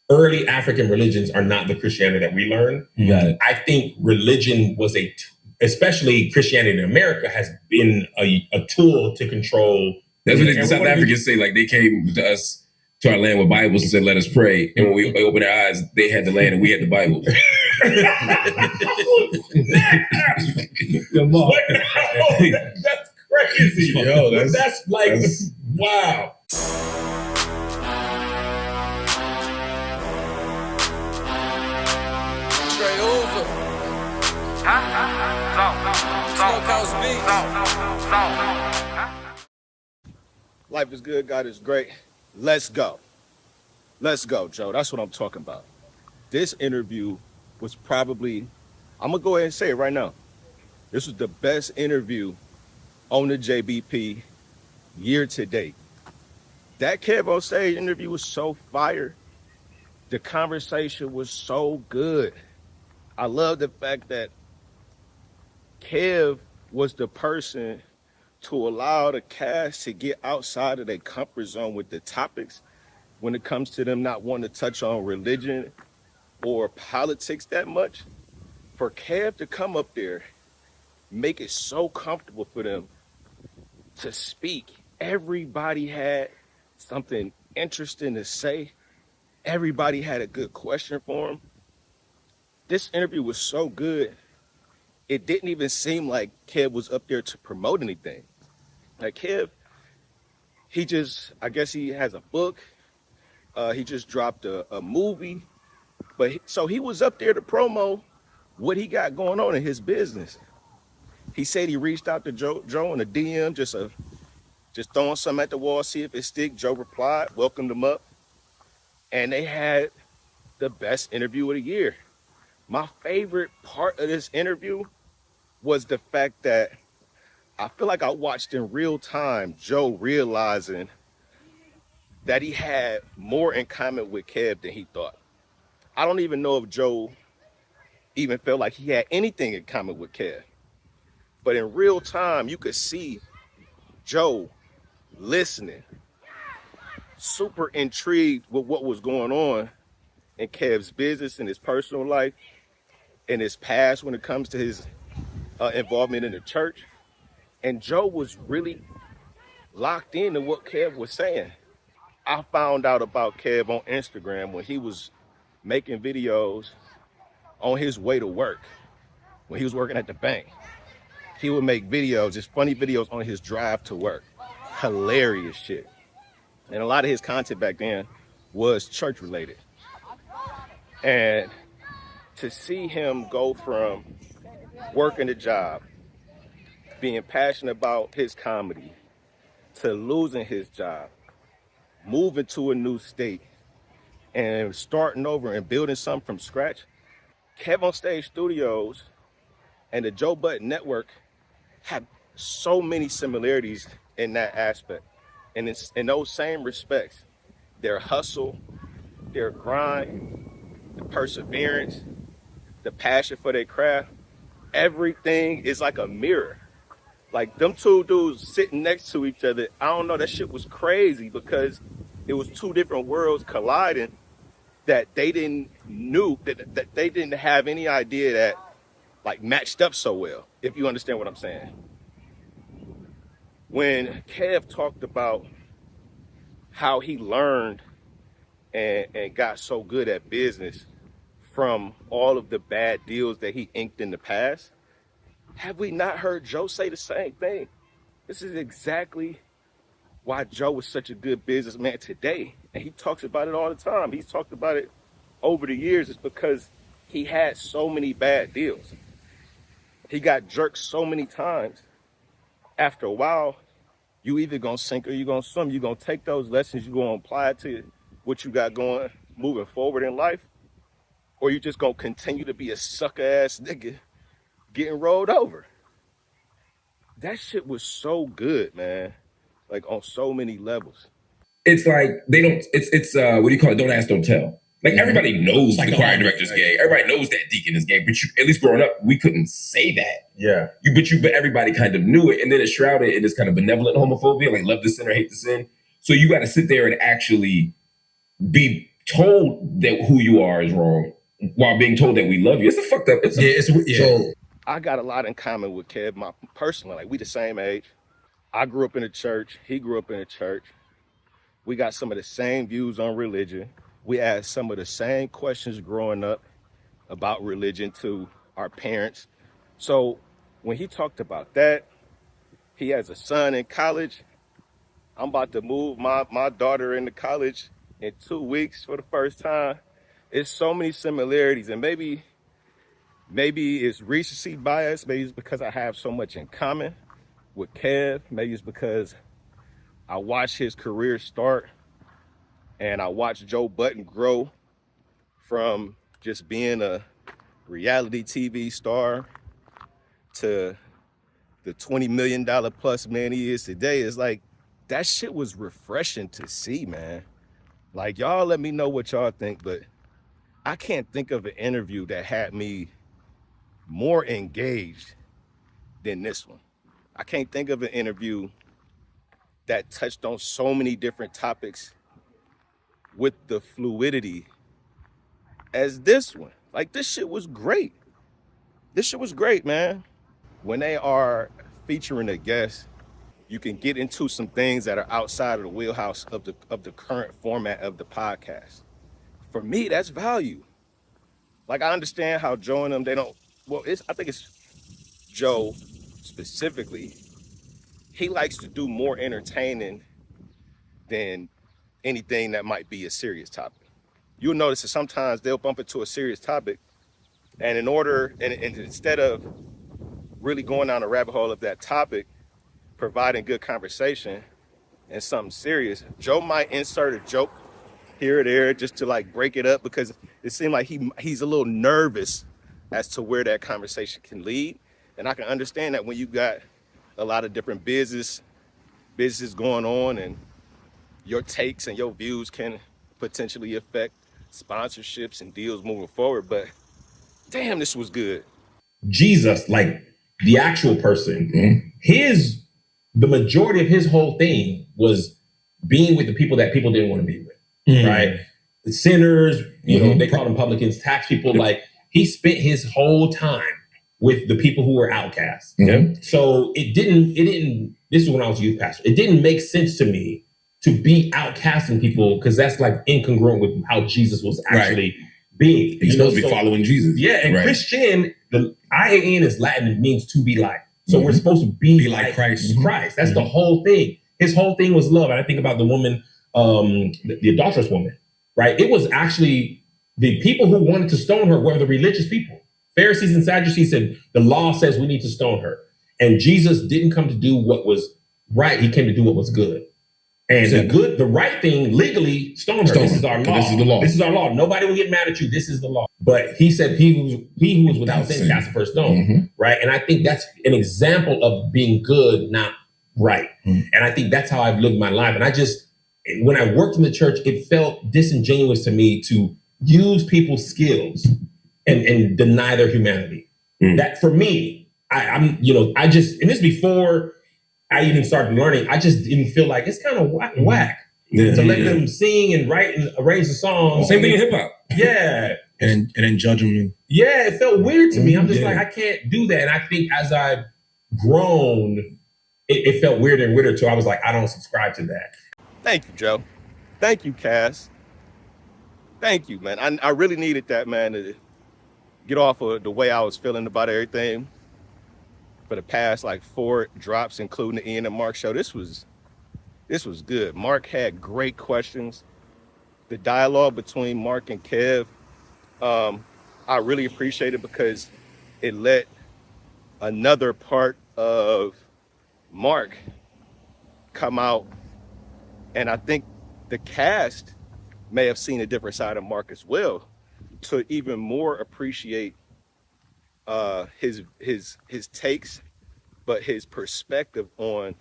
early African religions are not the Christianity that we learn. Got it. I think religion was especially Christianity in America, has been a tool to control. That's what the South Africans say. Like, they came to us, to our land with Bibles and said, let us pray. And when we opened our eyes, they had the land and we had the Bible. Come on. That's crazy. Yo, that's like, wow. Straight over. Smokehouse beats. Life is good, God is great. Let's go. Let's go, Joe. That's what I'm talking about. This interview was probably, I'm going to go ahead and say it right now. This was the best interview on the JBP year to date. That KevOnStage interview was so fire. The conversation was so good. I love the fact that Kev was the person to allow the cast to get outside of their comfort zone with the topics when it comes to them not wanting to touch on religion or politics that much. For Kev to come up there, make it so comfortable for them to speak. Everybody had something interesting to say. Everybody had a good question for him. This interview was so good, it didn't even seem like Kev was up there to promote anything. Like Kev, I guess he has a book. He just dropped a movie. So he was up there to promo what he got going on in his business. He said he reached out to Joe in a DM, just throwing something at the wall, see if it stick. Joe replied, welcomed him up. And they had the best interview of the year. My favorite part of this interview was the fact that I feel like I watched in real time Joe realizing that he had more in common with Kev than he thought. I don't even know if Joe even felt like he had anything in common with Kev. But in real time, you could see Joe listening, super intrigued with what was going on in Kev's business, in his personal life, in his past when it comes to his involvement in the church. And Joe was really locked into what Kev was saying. I found out about Kev on Instagram when he was making videos on his way to work. When he was working at the bank, he would make videos, just funny videos on his drive to work. Hilarious shit. And a lot of his content back then was church related. And to see him go from working a job, being passionate about his comedy, to losing his job, moving to a new state, and starting over and building something from scratch. KevOnStage Studios and the Joe Budden Network have so many similarities in that aspect. And it's in those same respects, their hustle, their grind, the perseverance, the passion for their craft, everything is like a mirror. Like them two dudes sitting next to each other, I don't know, that shit was crazy because it was two different worlds colliding that they didn't that they didn't have any idea that like matched up so well, if you understand what I'm saying. When Kev talked about how he learned and got so good at business from all of the bad deals that he inked in the past, have we not heard Joe say the same thing? This is exactly why Joe was such a good businessman today. And he talks about it all the time. He's talked about it over the years. It's because he had so many bad deals. He got jerked so many times. After a while, you either gonna sink or you gonna swim. You're gonna take those lessons, you're gonna apply it to what you got going moving forward in life, or you just gonna continue to be a sucker ass nigga getting rolled over. That shit was so good, man. Like on so many levels. It's like they don't. It's what do you call it? Don't ask, don't tell. Like everybody knows the choir director's gay. Everybody knows that deacon is gay. But at least growing up, we couldn't say that. Yeah. But everybody kind of knew it, and then it's shrouded in this kind of benevolent homophobia, like love the sin or hate the sin. So you got to sit there and actually be told that who you are is wrong while being told that we love you. It's a fucked up. So I got a lot in common with Kev, personally. Like, we the same age. I grew up in a church. He grew up in a church. We got some of the same views on religion. We asked some of the same questions growing up about religion to our parents. So when he talked about that, he has a son in college. I'm about to move my daughter into college in 2 weeks for the first time. It's so many similarities, and maybe it's recency bias. Maybe it's because I have so much in common with Kev. Maybe it's because I watched his career start and I watched Joe Budden grow from just being a reality TV star to the $20 million plus man he is today. It's like, that shit was refreshing to see, man. Like, y'all let me know what y'all think, but I can't think of an interview that had me more engaged than this one. I can't think of an interview that touched on so many different topics with the fluidity as this one. Like, this shit was great. This shit was great, man. When they are featuring a guest, you can get into some things that are outside of the wheelhouse of the current format of the podcast. For me, that's value. Like, I understand how Joe and them, they don't, well, I think it's Joe specifically. He likes to do more entertaining than anything that might be a serious topic. You'll notice that sometimes they'll bump into a serious topic, and instead of really going down a rabbit hole of that topic, providing good conversation and something serious, Joe might insert a joke here or there just to like break it up, because it seemed like he's a little nervous as to where that conversation can lead. And I can understand that when you got a lot of different business going on, and your takes and your views can potentially affect sponsorships and deals moving forward. But damn, this was good. Jesus, like the actual person, the majority of his whole thing was being with the people that people didn't want to be with, right? The sinners, you know, they call them publicans, tax people. Like, he spent his whole time with the people who were outcasts. So it didn't, this is when I was youth pastor, it didn't make sense to me to be outcasting people, because that's like incongruent with how Jesus was actually being. He's supposed to be following Jesus. Yeah, and Christian, the IAN is Latin, it means to be like. So we're supposed to be like Christ. That's the whole thing. His whole thing was love. And I think about the woman, the adulterous woman, right? It was actually the people who wanted to stone her were the religious people. Pharisees and Sadducees said, the law says we need to stone her. And Jesus didn't come to do what was right. He came to do what was good. And the right thing, legally, stone her. This is our law. This is the law. This is our law. Nobody will get mad at you. This is the law. But he said he who was without sin cast the first stone. Right? And I think that's an example of being good, not right. And I think that's how I've lived my life. And when I worked in the church, it felt disingenuous to me to use people's skills and deny their humanity. That, for me, and this before I even started learning, I just didn't feel like it's kind of whack to let them sing and write and arrange the songs. Same thing in hip hop. Yeah. and then judge them. Yeah, it felt weird to me. I'm just like, I can't do that. And I think as I've grown, it felt weirder and weirder too. I was like, I don't subscribe to that. Thank you, Joe. Thank you, Cass. Thank you, man. I really needed that, man, to get off of the way I was feeling about everything for the past like 4 drops, including the Ian and Marc show. This was good. Marc had great questions. The dialogue between Marc and Kev, I really appreciate it, because it let another part of Marc come out. And I think the cast may have seen a different side of Marc as well, to even more appreciate his takes, but his perspective on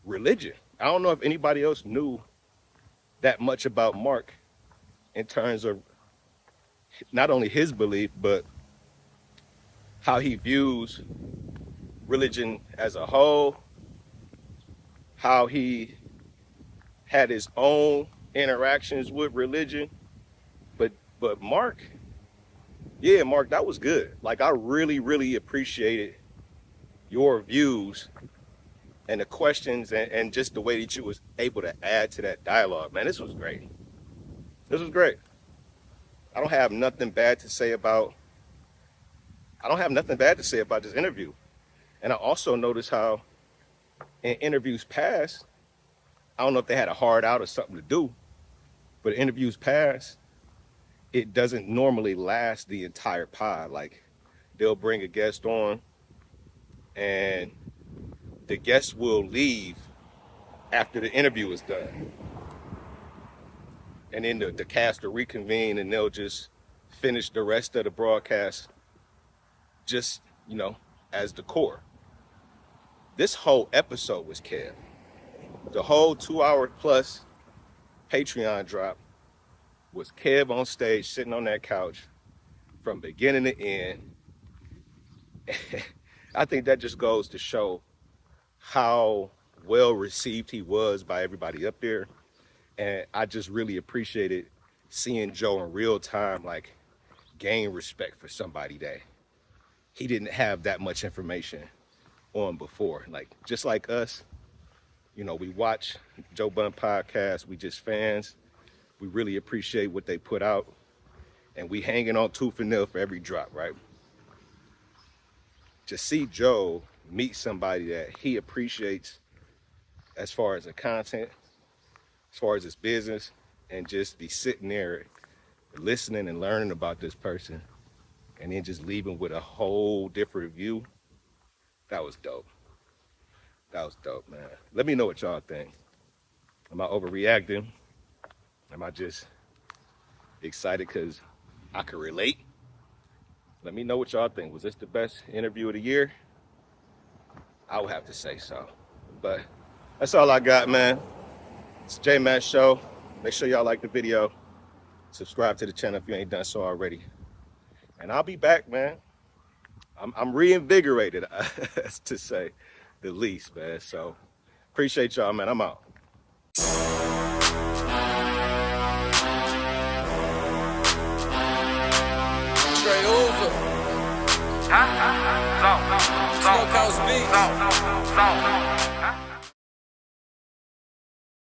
religion. I don't know if anybody else knew that much about Marc in terms of not only his belief, but how he views religion as a whole, how he had his own interactions with religion. But Marc, Marc, that was good. Like, I really, really appreciated your views and the questions and just the way that you was able to add to that dialogue. Man, this was great. This was great. I don't have nothing bad to say about this interview. And I also noticed how in interviews past, I don't know if they had a hard out or something to do, but interviews past, it doesn't normally last the entire pod. Like, they'll bring a guest on and the guest will leave after the interview is done. And then the cast will reconvene and they'll just finish the rest of the broadcast just, as the core. This whole episode was Kev. The whole 2-hour plus Patreon drop was Kev on stage, sitting on that couch from beginning to end. I think that just goes to show how well received he was by everybody up there. And I just really appreciated seeing Joe in real time, like, gain respect for somebody that he didn't have that much information on before. Like, just like us, we watch Joe Budden Podcast. We just fans. We really appreciate what they put out. And we hanging on tooth and nail for every drop, right? To see Joe meet somebody that he appreciates as far as the content, as far as his business, and just be sitting there listening and learning about this person and then just leaving with a whole different view, that was dope. That was dope, man. Let me know what y'all think. Am I overreacting? Am I just excited because I could relate? Let me know what y'all think. Was this the best interview of the year? I would have to say so. But that's all I got, man. It's J Matt Show. Make sure y'all like the video. Subscribe to the channel if you ain't done so already. And I'll be back, man. I'm reinvigorated, to say the least, man. So appreciate y'all, man. I'm out. Straight over. Smokehouse beats.